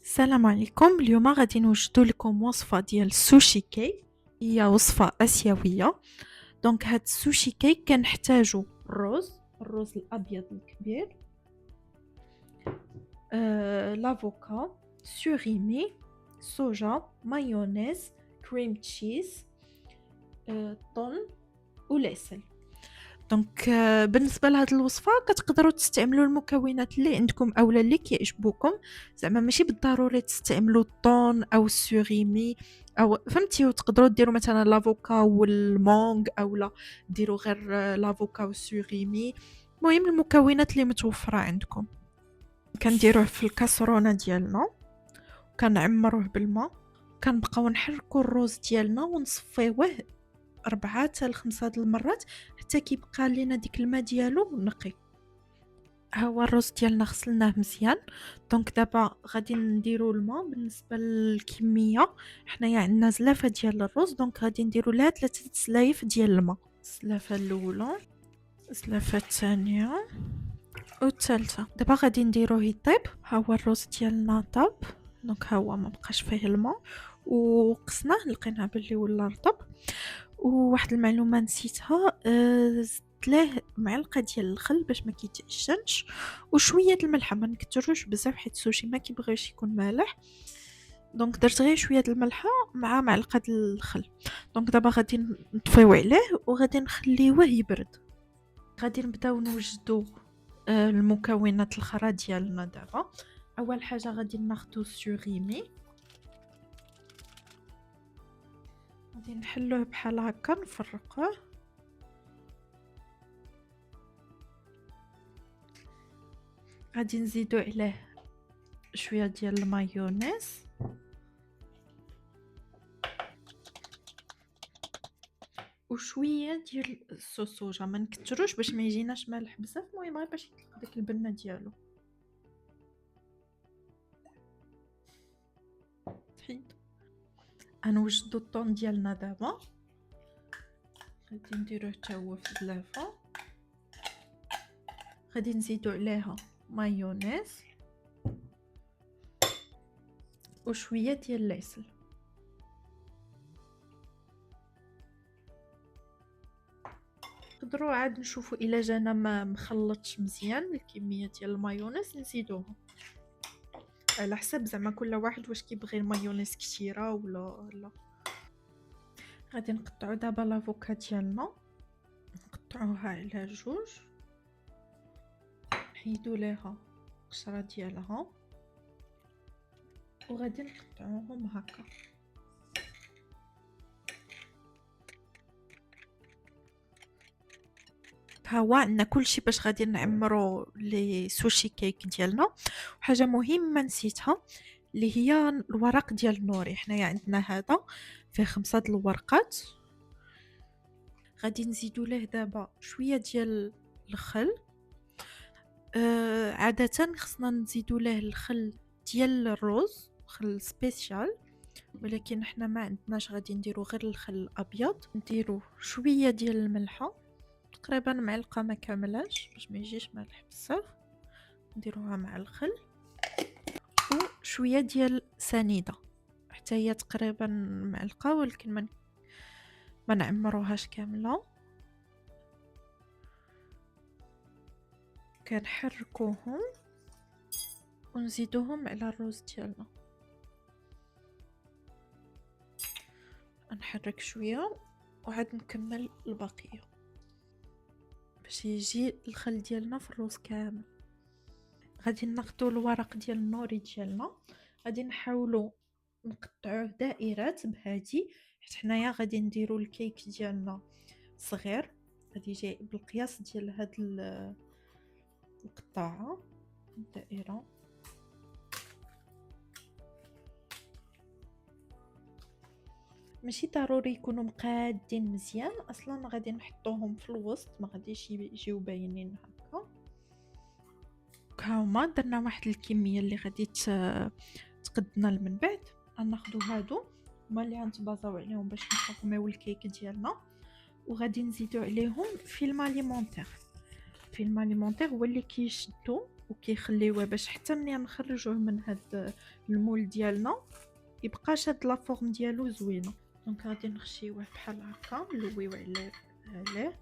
السلام عليكم. اليوم غادي نوجدوا لكم وصفه ديال السوشي كيك. هي وصفه اسيويه. دونك هاد السوشي كيك كنحتاجو الرز الابيض الكبير، لافوكا، سوريمي، صوجا، مايونيز، كريم تشيز، طن وليسل. دونك بالنسبه لهاد الوصفه كتقدروا تستعملوا المكونات اللي عندكم اولا اللي كيعجبوكم. زعما ماشي بالضروري تستعملوا الطون او السوريمي او فهمتي، وتقدروا ديروا مثلا لافوكا والمونغ اولا ديروا غير لافوكا والسوريمي. المهم المكونات اللي متوفره عندكم كنديروه في الكاسرونه ديالنا، كنعمروه بالماء، كنبقاو نحركوا الروز ديالنا ونصفيوه 4 حتى ل5 د المرات حتى كيبقى لينا ديك الماء ديالو نقي. ها هو الرز ديالنا غسلناه مزيان. دونك دابا غادي نديرو الماء بالنسبه للكميه. حنايا عندنا زلافه ديال الرز، دونك غادي نديرو لها 3 سلايف ديال الماء. الزلافه الاولى، الزلافه الثانيه والثالثه. دابا غادي نديروه يطيب. ها هو الرز ديالنا طاب، دونك ها هو ما بقاش فيه الماء وقسناه لقيناه باللي ولا رطب. وواحد المعلومه نسيتها، زدت ليه معلقه ديال الخل باش ما كيتعجنش، وشويه الملح، ما نكتروش بزاف حيت السوشي ما كيبغيش يكون مالح. دونك درت غير شويه الملحه مع معلقه الخل. دونك دابا غادي نطفيو عليه وغادي نخليوه يبرد. غادي نبداو نوجدو المكونات الاخرى ديالنا. دابا اول حاجه غادي ناخدو السوريمي، غادي نحلوه بحال هكا نفرقوه. غادي نزيدو عليه شويه ديال المايونيز وشويه ديال الصوص صوجا، ما نكتروش باش ما يجيناش مالح بزاف، المهم غير باش يطلق ديك البنه ديالو. حيد غنوجدو الطون ديالنا. دابا غادي نديروه حتى هو في الزلافه، غادي نزيدو عليها مايونيز وشويه ديال العسل. نقدروا عاد نشوفوا الا جانا ما مخلطش مزيان الكميه ديال المايونيز نزيدوها على حسب زعما كل واحد واش كيبغي المايونيز كثيره ولا لا. غادي نقطعوا دابا لافوكا ديالنا، نقطعوها على جوج، نحيدو ليها القشره ديالها وغادي نقطعوهم هكا. ها هو عندنا كلشي باش غادي نعمرو لي سوشي كيك ديالنا. وحاجه مهمه نسيتها اللي هي الورق ديال النوري. حنايا عندنا هذا فيه 5 د الورقات. غادي نزيدو ليه دابا شويه ديال الخل. عاده خصنا نزيدو ليه الخل ديال الرز، خل سبيسيال، ولكن حنا ما عندناش، غادي نديرو غير الخل الابيض. نديرو شويه ديال الملحه، تقريبا معلقه ما كاملاش باش ما يجيش مالح بزاف، نديروها مع الخل. وشويه ديال سنيده حتى هي تقريبا معلقه، ولكن ما نعمروهاش كامله. كنحركوهم ونزيدوهم على الرز ديالنا. نحرك شويه وعاد نكمل البقيه باش يجي الخل ديالنا في الروز كامل. غادي ناخدو الورق ديال النوري ديالنا، غادي نحاولوا نقطعوه دائرات بهادي حيت حنايا غادي نديرو الكيك ديالنا صغير، غادي يجي بالقياس ديال هاد القطاعه الدائره. ماشي ضروري يكونوا مقادين مزيان، اصلا غادي نحطوهم في الوسط ما غاديش يجيو باينين هكا. هاهما درنا واحد الكميه اللي غادي تقدنا من بعد. غناخدو هادو هما اللي غنتبازاو عليهم باش نفورميو الكيك ديالنا، وغادي نزيدو عليهم فيلم اليمونتير. فيلم اليمونتير هو اللي كيشدو وكيخليوه باش حتى ملي نخرجوه من هاد المول ديالنا يبقى شاد لا فورم ديالو زوينه. دونك غادي نخشيوه بحال هكا نلويو عليه.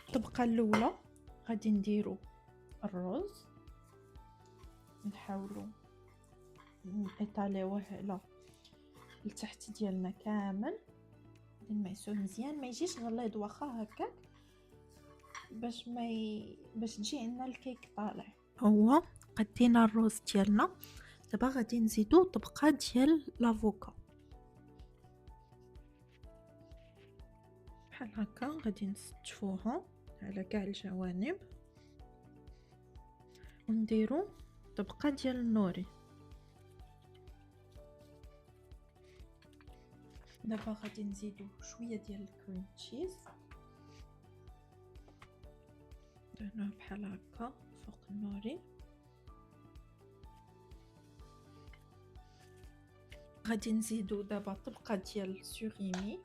الطبقه الاولى غادي نديرو الرز، نحاولوا نطاليوه على التحت ديالنا كامل، نمعسوه مزيان ما يجيش غليظ واخا هكاك باش تجي عندنا الكيك طالع. هو قدينا الرز ديالنا، دابا غادي نزيدو طبقه ديال لافوكا بحال هكا، غادي نستفوها على كاع الجوانب ونديرو طبقه ديال النوري. دابا غادي نزيدو شويه ديال الكريم تشيز، درناه بحال هكا فوق النوري. غادي نزيدو دابا طبقه ديال السوريمي،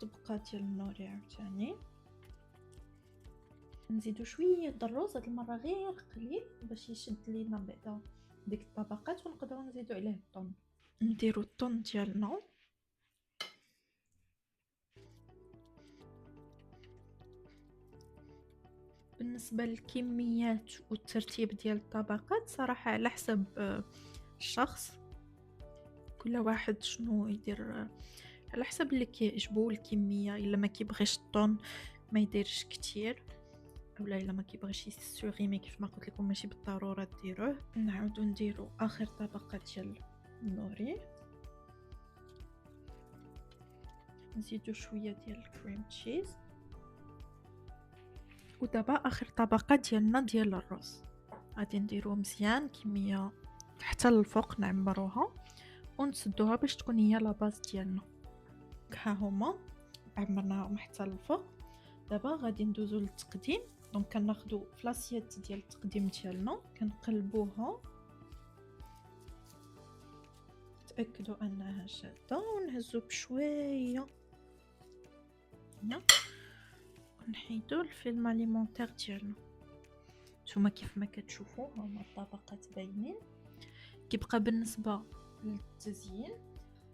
طبقه ديال النوري عاوتاني. نزيدو شويه د الرز هاد المره غير قليل باش يشد لينا بعدا ديك الطبقات، ونقدروا نزيدو عليه الطن. نديرو الطن ديالنا، بالنسبه للكميات والترتيب ديال الطبقات صراحه على حسب الشخص، كل واحد شنو يدير على حسب اللي كيعجبو الكميه. الا ما كيبغيش الطن ما يديرش كتير، اولا الا ما كيبغيش يسوريمي كيف ما قلت لكم ماشي بالضروره ديروه. نعاودو نديرو اخر طبقه ديال النوري، نزيدو شويه ديال الكريم تشيز، ودابا اخر طبقه ديالنا ديال الرز غادي نديروه مزيان كميه حتى للفوق، نعمروها ونسدوها باش تكون هي لا باز ديالنا. ها هما عمرناهم حتى للفوق. دابا غادي ندوزو للتقديم. دونك كناخدو فلاسيات ديال التقديم ديالنا كنقلبوها، تاكدوا انها شاده، ونهزو بشويه هنا ونحيدو الفيلم اليمونتير ديالنا. نتوما كيف ما كتشوفوا هما الطبقات باينين. كيبقى بالنسبه للتزيين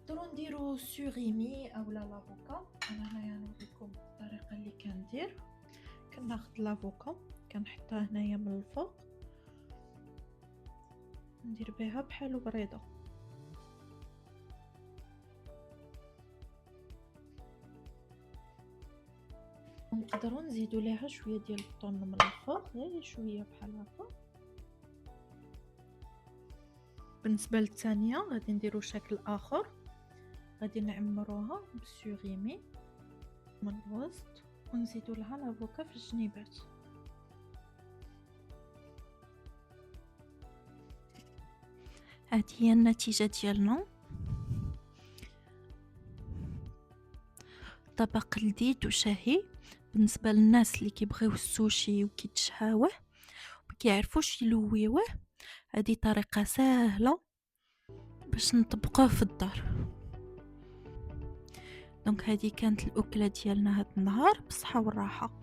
نقدروا نديرو سوريمي اولا لافوكا. انا هنايا نوريكم الطريقه اللي كندير. كناخذ لافوكا كنحطها هنايا من الفوق، ندير بها بحال بريضه، ونقدروا نزيدوا ليها شويه ديال الطن من الفوق، غير شويه بحال هكا. بالنسبه للثانيه غادي نديروا شكل اخر، غادي نعمروها بالسوريمي من الوسط ونزيدوا لها لافوكا في الجنيبات. هذه هي النتيجه ديالنا، طبق لذيذ وشهي بالنسبه للناس اللي كيبغيو السوشي وكيتشهاوه ما كيعرفوش يلويوه. هذه طريقه سهله باش نطبقوه في الدار. دونك هذه كانت الاكله ديالنا هذا النهار، بالصحه والراحه.